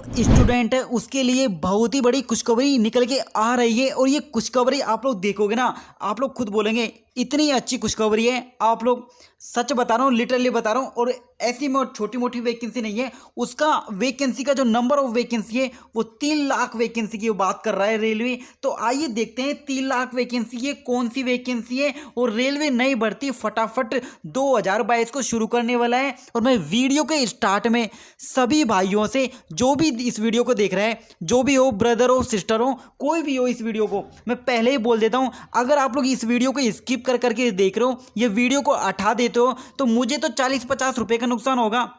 Student है उसके लिए बहुत ही बड़ी खुशखबरी निकल के आ रही है। और ये खुशखबरी आप लोग देखोगे ना, आप लोग खुद बोलेंगे इतनी अच्छी खुशखबरी है। आप लोग सच बता रहा हूँ, लिटरली बता रहा हूँ। और ऐसी में छोटी मोटी वैकेंसी नहीं है, उसका वैकेंसी का जो नंबर ऑफ वैकेंसी है वो 3 लाख वैकेंसी की बात कर रहा है रेलवे। तो आइए देखते हैं 3 लाख वैकेंसी है कौन सी वैकेंसी है। और रेलवे नई भर्ती फटाफट 2022 को शुरू करने वाला है। और मैं वीडियो के स्टार्ट में सभी भाइयों से, जो भी इस वीडियो को देख रहा है, जो भी हो, ब्रदर हो, सिस्टर हो, कोई भी हो, इस वीडियो को मैं पहले ही बोल देता हूं, अगर आप लोग इस वीडियो को स्किप कर करके देख रहे हो, ये वीडियो को हटा देते हो, तो मुझे तो 40-50 रुपए का नुकसान होगा।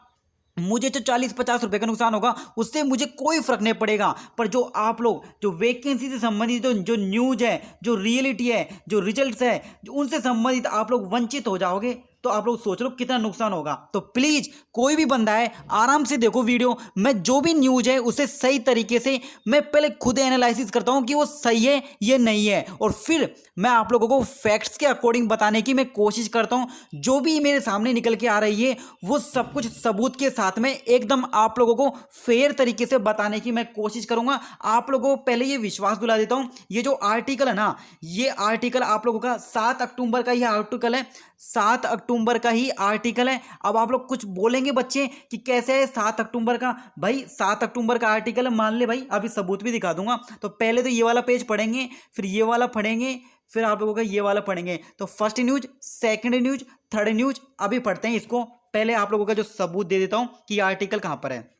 मुझे तो 40-50 रुपए का नुकसान होगा, उससे मुझे कोई फर्क नहीं पड़ेगा। पर जो आप लोग जो वैकेंसी से संबंधित जो न्यूज है, जो रियलिटी है, जो रिजल्ट्स है, उनसे संबंधित आप लोग वंचित हो जाओगे, तो आप लोग सोच लो कितना नुकसान होगा। तो प्लीज कोई भी बंदा है, आराम से देखो वीडियो। मैं जो भी न्यूज है उसे सही तरीके से मैं पहले खुद एनालिसिस करता हूं कि वो सही है ये नहीं है, और फिर मैं आप लोगों को फैक्ट्स के अकॉर्डिंग बताने की मैं कोशिश करता हूं। जो भी मेरे सामने निकल के आ रही है वो सब कुछ सबूत के साथ में एकदम आप लोगों को फेयर तरीके से बताने की मैं कोशिश करूंगा। आप लोगों को पहले ये विश्वास दिला देता हूं, ये जो आर्टिकल है ना, ये आर्टिकल आप लोगों का 7 अक्टूबर का ये आर्टिकल है, 7 अक्टूबर का ही आर्टिकल है। अब आप लोग कुछ बोलेंगे बच्चे कि कैसे है 7 अक्टूबर का? भाई 7 अक्टूबर का आर्टिकल है, मान ले भाई, अभी सबूत भी दिखा दूंगा। तो पहले तो ये वाला पेज पढ़ेंगे, फिर ये वाला पढ़ेंगे, फिर आप लोगों का ये वाला पढ़ेंगे। तो first news, second news, third news, अभी पढ़ते हैं इसको। पहले आप लोगों का जो सबूत दे देता हूं कि ये आर्टिकल कहां पर है।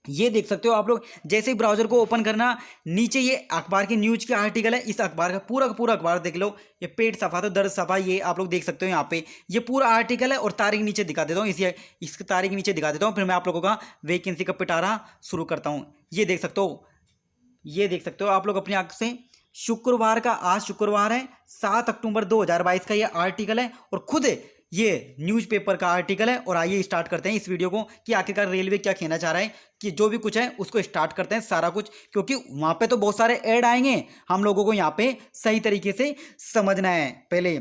ये देख सकते हो आप लोग, जैसे ही ब्राउजर को ओपन करना, नीचे ये अखबार की न्यूज के आर्टिकल है। इस अखबार का पूरा अखबार देख लो, ये पेट सफा तो दर्द सफा, ये आप लोग देख सकते हो यहाँ पे, ये पूरा आर्टिकल है। और तारीख नीचे दिखा देता हूँ, इसकी तारीख नीचे दिखा देता हूँ, फिर मैं आप लोगों का वैकेंसी का पिटारा शुरू करता हूँ। ये देख सकते हो, ये देख सकते हो आप लोग अपनी आंख से। शुक्रवार का, आज शुक्रवार है, 7 अक्टूबर 2022 का ये आर्टिकल है, और खुद ये न्यूज़पेपर का आर्टिकल है। और आइए स्टार्ट करते हैं इस वीडियो को कि आखिरकार रेलवे क्या कहना चाह रहा है, कि जो भी कुछ है उसको स्टार्ट करते हैं सारा कुछ, क्योंकि वहां पे तो बहुत सारे ऐड आएंगे, हम लोगों को यहाँ पे सही तरीके से समझना है। पहले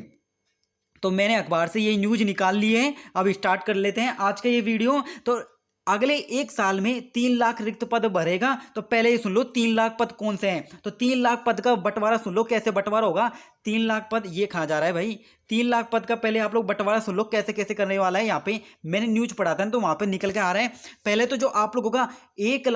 तो मैंने अखबार से ये न्यूज निकाल ली है, अब स्टार्ट कर लेते हैं आज का ये वीडियो। तो अगले 1 साल में 3 लाख रिक्त पद भरेगा। तो पहले ये सुन लो 3 लाख पद कौन से हैं। तो 3 लाख पद का बंटवारा सुन लो, कैसे बंटवारा होगा। 3 लाख पद ये कहाँ जा रहा है भाई, 3 लाख पद का पहले आप लोग बंटवारा सुन लो कैसे कैसे करने वाला है। यहाँ पे मैंने न्यूज पढ़ा था तो वहां पे निकल के आ रहा है। पहले तो जो आप लोगों का 1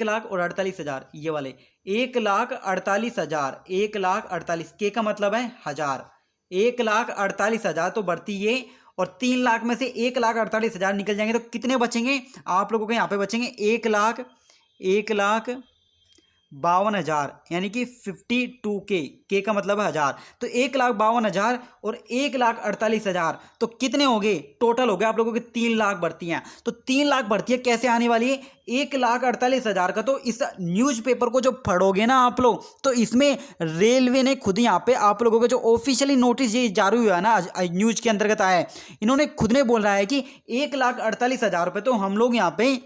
लाख और 48,000, ये वाले 1,48,000, 1,48,000 के का मतलब है हजार, 1,48,000 तो बढ़ती ये। और 3 लाख में से 1,48,000 निकल जाएंगे तो कितने बचेंगे आप लोगों के यहाँ पे? बचेंगे 1,52,000, यानी कि 52K, के का मतलब है हजार। तो 1,52,000 और 1,48,000 तो कितने हो गए? टोटल हो गए आप लोगों के 3 लाख भर्तियां। तो 3 लाख भर्तियां कैसे आने वाली है? 1,48,000 का। तो इस न्यूज़पेपर को जो पढ़ोगे ना आप लोग, तो इसमें रेलवे ने खुद यहाँ पे आप लोगों का जो ऑफिशियली नोटिस ये जारी हुआ है ना, न्यूज के अंतर्गत आया है, इन्होंने खुद ने बोल रहा है कि 1,48,000 रुपये तो हम लोग यहाँ पे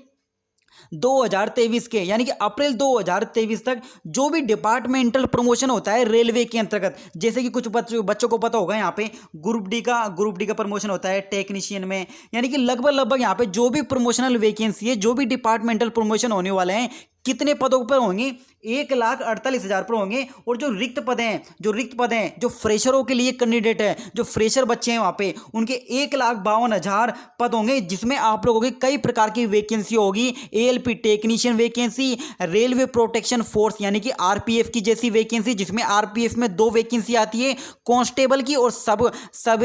2023 के, यानी कि अप्रैल 2023 तक जो भी डिपार्टमेंटल प्रमोशन होता है रेलवे के अंतर्गत, जैसे कि कुछ बच्चों को पता होगा यहाँ पे ग्रुप डी का प्रमोशन होता है टेक्नीशियन में, यानी कि लगभग यहाँ पे जो भी प्रमोशनल वैकेंसी है, जो भी डिपार्टमेंटल प्रमोशन होने वाले हैं, कितने पदों पर होंगे? 1,48,000 पर होंगे। और जो रिक्त पद हैं, जो फ्रेशरों के लिए कैंडिडेट है, जो फ्रेशर बच्चे हैं वहां पे, उनके 1,52,000 पद होंगे, जिसमें आप लोगों की कई प्रकार की वैकेंसी होगी। ALP technician vacancy, railway protection force यानी कि RPF की जैसी वैकेंसी, जिसमें RPF में 2 वैकेंसी आती है, कांस्टेबल की और सब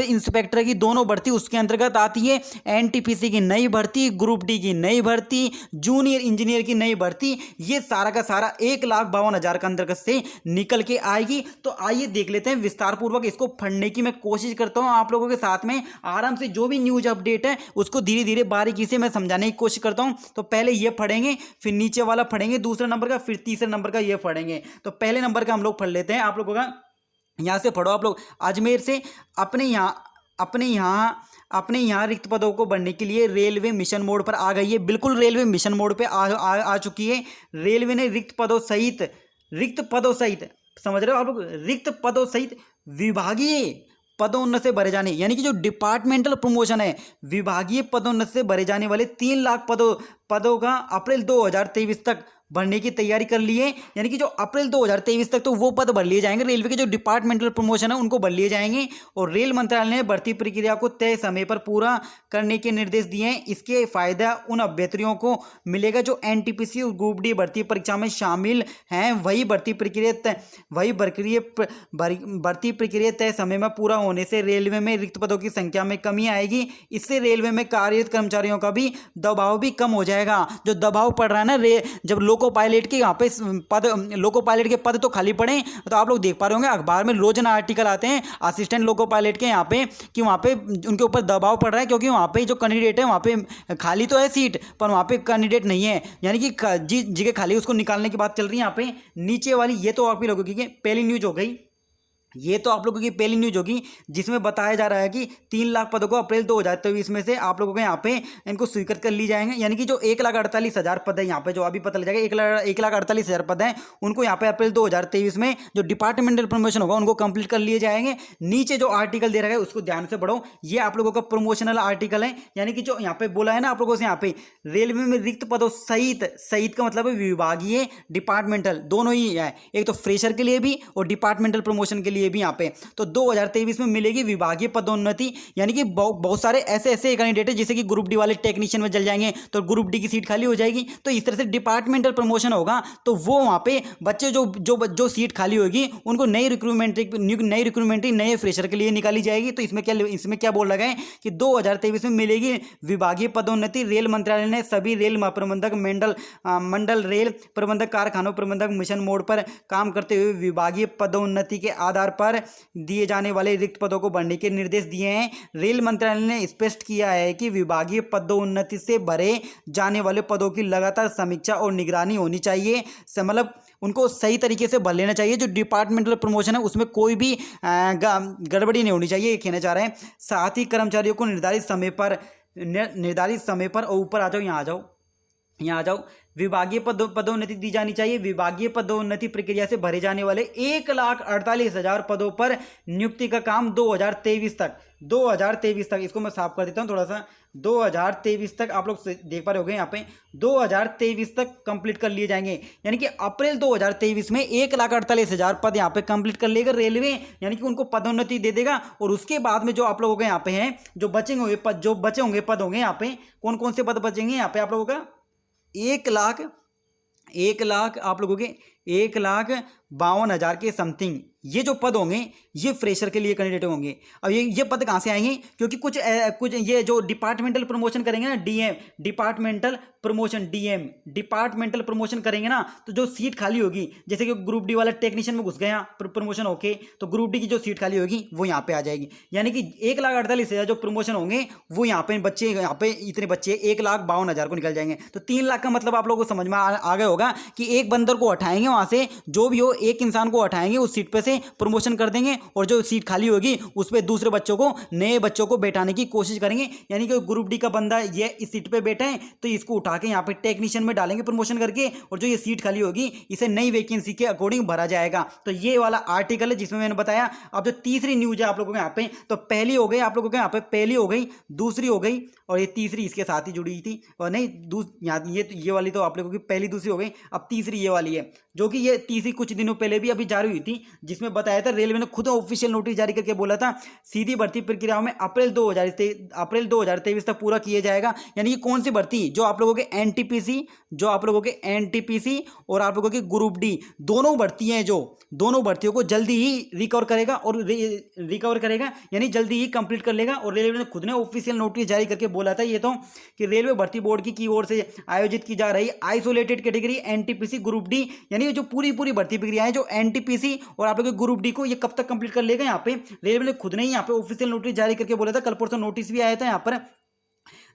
इंस्पेक्टर की दोनों भर्ती उसके अंतर्गत आती है। NTPC की नई भर्ती, ग्रुप डी की नई भर्ती, जूनियर इंजीनियर की नई भर्ती, ये सारा का सारा 1,52,000 के अंतर्गत से निकल के आएगी। तो आइए देख लेते हैं विस्तार पूर्वक, इसको पढ़ने की मैं कोशिश करता हूं आप लोगों के साथ में आराम से। जो भी न्यूज अपडेट है उसको धीरे धीरे बारीकी से मैं समझाने की कोशिश करता हूं। तो पहले ये पढ़ेंगे, फिर नीचे वाला पढ़ेंगे दूसरे नंबर का, फिर तीसरे नंबर का ये पढ़ेंगे। तो पहले नंबर का हम लोग पढ़ लेते हैं। आप लोगों का यहाँ से पढ़ो आप लोग, अजमेर से अपने यहाँ रिक्त पदों को भरने के लिए रेलवे मिशन मोड पर आ गई है। बिल्कुल रेलवे मिशन मोड पे आ चुकी है। रेलवे ने रिक्त पदों सहित समझ रहे हो आप लोग, रिक्त पदों सहित विभागीय पदोन्नत से भरे जाने, यानी कि जो डिपार्टमेंटल प्रमोशन है, विभागीय पदोन्नत से भरे जाने वाले 3 लाख पदों का अप्रैल 2023 तक भरने की तैयारी कर ली है। यानी कि जो अप्रैल 2023 तक तो वो पद भर लिए जाएंगे, रेलवे के जो डिपार्टमेंटल प्रमोशन है उनको भर लिए जाएंगे। और रेल मंत्रालय ने भर्ती प्रक्रिया को तय समय पर पूरा करने के निर्देश दिए हैं। इसके फायदा उन अभ्यर्थियों को मिलेगा जो एनटीपीसी और ग्रुप डी भर्ती परीक्षा में शामिल हैं। भर्ती प्रक्रिया तय समय में पूरा होने से रेलवे में रिक्त पदों की संख्या में कमी आएगी। इससे रेलवे में कार्यरत कर्मचारियों का भी दबाव भी कम हो जाएगा। जो दबाव पड़ रहा है ना, जब लोको पायलट के यहाँ पे लोको पायलट के पद तो खाली पड़े, तो आप लोग देख पा रहे होंगे अखबार में रोजाना आर्टिकल आते हैं असिस्टेंट लोको पायलट के यहाँ पे कि वहाँ पे उनके ऊपर दबाव पड़ रहा है, क्योंकि वहाँ पे जो कैंडिडेट है वहाँ पे खाली तो है सीट, पर वहाँ पे कैंडिडेट नहीं है। यानी कि जगह खाली उसको निकालने की बात चल रही है यहाँ पे। नीचे वाली ये तो आप ही लोगों की पहली न्यूज हो गई, ये तो आप लोगों की पहली न्यूज होगी जिसमें बताया जा रहा है कि 3 लाख पदों को अप्रैल 2023 में से आप लोगों के यहाँ पे इनको स्वीकृत कर ली जाएंगे। यानी कि जो 1,48,000 पद है यहाँ पे, जो अभी पता लग जाएगा 1,48,000 पद हैं, उनको यहाँ पे अप्रैल 2023 में जो डिपार्टमेंटल प्रमोशन होगा उनको कंप्लीट कर लिए जाएंगे। नीचे जो आर्टिकल दे रहा है उसको ध्यान से पढ़ो, ये आप लोगों का प्रमोशनल आर्टिकल है। यानी कि जो यहाँ पे बोला है ना आप लोगों से, यहाँ पे रेलवे में रिक्त पदों सहित का मतलब है विभागीय डिपार्टमेंटल दोनों ही है, एक तो फ्रेशर के लिए भी और डिपार्टमेंटल प्रमोशन के लिए भी यहाँ पे। तो 2023 में मिलेगी विभागीय पदोन्नति। यानी कि बहुत सारे ऐसे कैंडिडेट है जैसे कि ग्रुप डी वाले टेक्नीशियन में चल जाएंगे तो ग्रुप डी की सीट खाली हो जाएगी। तो इस तरह से डिपार्टमेंटल प्रमोशन होगा, तो वो वहाँ पे बच्चे जो सीट खाली होगी उनको नई रिक्रूटमेंट नए फ्रेशर के लिए निकाली जाएगी। तो इसमें क्या बोल रहा है कि 2023 में मिलेगी विभागीय पदोन्नति। रेल मंत्रालय ने सभी रेल महाप्रबंधक मंडल रेल प्रबंधक कारखानों प्रबंधक मिशन मोड पर काम करते हुए विभागीय पदोन्नति के आधार पर दिए जाने वाले रिक्त पदों को भरने के निर्देश दिए हैं। रेल मंत्रालय ने स्पष्ट किया है कि विभागीय पदोन्नति से भरे जाने वाले पदों की लगातार समीक्षा और निगरानी होनी चाहिए। मतलब उनको सही तरीके से भर लेना चाहिए। जो डिपार्टमेंटल प्रमोशन है उसमें कोई भी गड़बड़ी नहीं होनी चाहिए, ये कहना चाह रहे हैं। साथ ही कर्मचारियों को निर्धारित समय पर और ऊपर आ जाओ, यहाँ आ जाओ, विभागीय पदोन्नति दी जानी चाहिए। विभागीय पदोन्नति प्रक्रिया से भरे जाने वाले 1,48,000 पदों पर नियुक्ति का काम 2023 तक, इसको मैं साफ कर देता हूँ थोड़ा सा, 2023 तक आप लोग देख पा रहे होंगे यहाँ पे 2023 तक कंप्लीट कर लिए जाएंगे। यानी कि अप्रैल 2023 में 1,48,000 पद यहाँ पे कंप्लीट कर लेगा रेलवे, यानी कि उनको पदोन्नति दे देगा। और उसके बाद में जो आप लोगों के यहाँ पे हैं जो बचे होंगे पद होंगे यहाँ पे, कौन कौन से पद बचेंगे यहाँ पे आप लोगों का 1,52,000 आप लोगों के 1,52,000 के समथिंग ये जो पद होंगे ये फ्रेशर के लिए कैंडिडेट होंगे। अब ये पद कहाँ से आएंगे, क्योंकि कुछ ये जो डिपार्टमेंटल प्रमोशन करेंगे ना, डिपार्टमेंटल प्रमोशन करेंगे ना, तो जो सीट खाली होगी, जैसे कि ग्रुप डी वाला टेक्नीशियन में घुस गया प्रमोशन होके, तो ग्रुप डी की जो सीट खाली होगी वो यहाँ पे आ जाएगी। यानी कि 1,48,000 जो प्रमोशन होंगे वो यहाँ पे इतने बच्चे 1,52,000 को निकल जाएंगे। तो 3 लाख का मतलब आप लोगों को समझ में आ गया होगा कि एक बंदर को हटाएंगे वहां से, जो भी हो एक इंसान को हटाएंगे, उस सीट पे से प्रमोशन कर देंगे, और जो सीट खाली होगी उस पे दूसरे नए बच्चों को बैठाने की कोशिश करेंगे। यानी कि ग्रुप डी का बंदा ये इस सीट पे बैठा है तो इसको उठा के यहाँ पे टेक्नीशियन में डालेंगे प्रमोशन करके, और जो ये सीट खाली होगी इसे नई वैकेंसी के अकॉर्डिंग भरा जाएगा। तो ये वाला आर्टिकल है जिसमें मैंने बताया। अब जो तीसरी न्यूज है आप लोगों के यहाँ पे, तो पहली हो गई आप लोगों के यहाँ पे, पहली हो गई, दूसरी हो गई, और ये तीसरी इसके साथ ही जुड़ी थी, और नहीं यहाँ ये वाली तो आप लोगों की पहली दूसरी हो गई। अब तीसरी ये वाली है, जो कि ये तीसरी कुछ दिनों पहले भी अभी जारी हुई थी, जिसमें बताया था रेलवे ने खुद ऑफिशियल नोटिस जारी करके बोला था सीधी भर्ती प्रक्रियाओं में अप्रैल 2023 तक पूरा किया जाएगा। यानी कि कौन सी भर्ती, जो आप लोगों के एनटीपीसी और आप लोगों के ग्रुप डी दोनों भर्ती हैं, जो दोनों भर्तियों को जल्दी ही रिकवर करेगा, यानी जल्दी ही कंप्लीट कर लेगा। और रेलवे ने खुद ने ऑफिशियल नोटिस जारी करके बोला था ये तो, कि रेलवे भर्ती बोर्ड की ओर से आयोजित की जा रही isolated category NTPC group D, यानी जो पूरी भर्ती प्रक्रिया है जो एनटीपीसी और आप लोगों के ग्रुप डी को, ये कब तक कंप्लीट कर लेगा। यहाँ पे रेलवे ने खुद ने यहाँ पे ऑफिशियल नोटिस जारी करके बोला था, कल परसों नोटिस भी आया था यहाँ पर।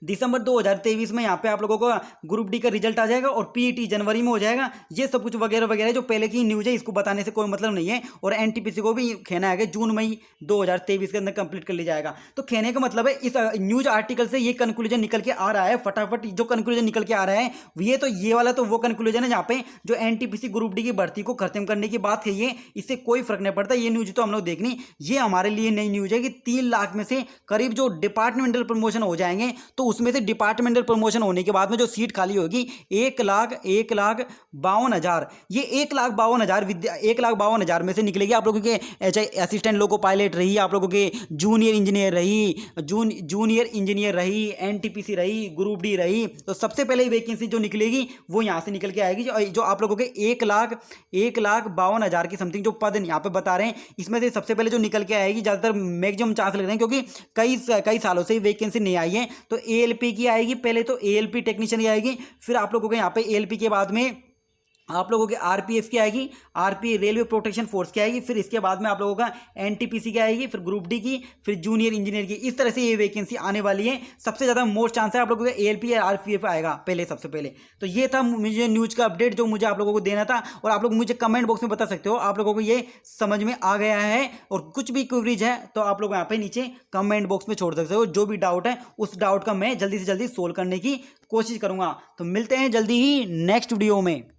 दिसंबर 2023 में यहाँ पे आप लोगों को ग्रुप डी का रिजल्ट आ जाएगा, और पीईटी जनवरी में हो जाएगा। ये सब कुछ वगैरह वगैरह जो पहले की न्यूज है, इसको बताने से कोई मतलब नहीं है। और एनटीपीसी को भी कहना है कि जून मई 2023 के अंदर कंप्लीट कर लिया जाएगा। तो कहने का मतलब है इस न्यूज आर्टिकल से ये कंक्लूजन निकल के आ रहा है, फटाफट जो कंक्लूजन निकल के आ रहा है ये वाला तो वो कंक्लूजन है जहाँ पे जो एनटीपीसी ग्रुप डी की भर्ती को खत्म करने की बात कही है, इससे कोई फर्क नहीं पड़ता। ये न्यूज तो हम लोग देखनी, ये हमारे लिए नई न्यूज है कि 3 लाख में से करीब जो डिपार्टमेंटल प्रमोशन हो जाएंगे, तो उसमें से डिपार्टमेंटल प्रमोशन होने के बाद में जो सीट खाली होगी 1,52,000, ये 1,52,000 1,52,000 में से निकलेगी। आप लोगों के चाहे असिस्टेंट लोको पायलट रही, आप लोगों के जूनियर इंजीनियर रही, एनटीपीसी रही, ग्रुप डी रही, तो सबसे पहले वैकेंसी जो निकलेगी वो यहाँ से निकल के आएगी। जो आप लोगों के 1,52,000 की समथिंग जो पद यहाँ पे बता रहे हैं, इसमें से सबसे पहले जो निकल के आएगी, ज़्यादातर मैक्सिमम चांस लग रहे हैं क्योंकि कई सालों से वैकेंसी नहीं आई है। तो एएलपी की आएगी, पहले तो एएलपी टेक्नीशियन की आएगी, फिर आप लोगों के यहाँ पे एएलपी के बाद में आप लोगों के आरपीएफ की आएगी, आरपी रेलवे प्रोटेक्शन फोर्स की आएगी, फिर इसके बाद में आप लोगों का एनटीपीसी की आएगी, फिर ग्रुप डी की, फिर जूनियर इंजीनियर की। इस तरह से ये वैकेंसी आने वाली है। सबसे ज़्यादा मोस्ट चांस है आप लोगों का एएलपी या आरपीएफ आएगा पहले, सबसे पहले। तो ये था मुझे न्यूज़ का अपडेट जो मुझे आप लोगों को देना था। और आप लोग मुझे कमेंट बॉक्स में बता सकते हो आप लोगों को ये समझ में आ गया है, और कुछ भी क्वेरीज है तो आप लोग यहाँ पे नीचे कमेंट बॉक्स में छोड़ सकते हो। जो भी डाउट है उस डाउट का मैं जल्दी से जल्दी सोल्व करने की कोशिश करूँगा। तो मिलते हैं जल्दी ही नेक्स्ट वीडियो में।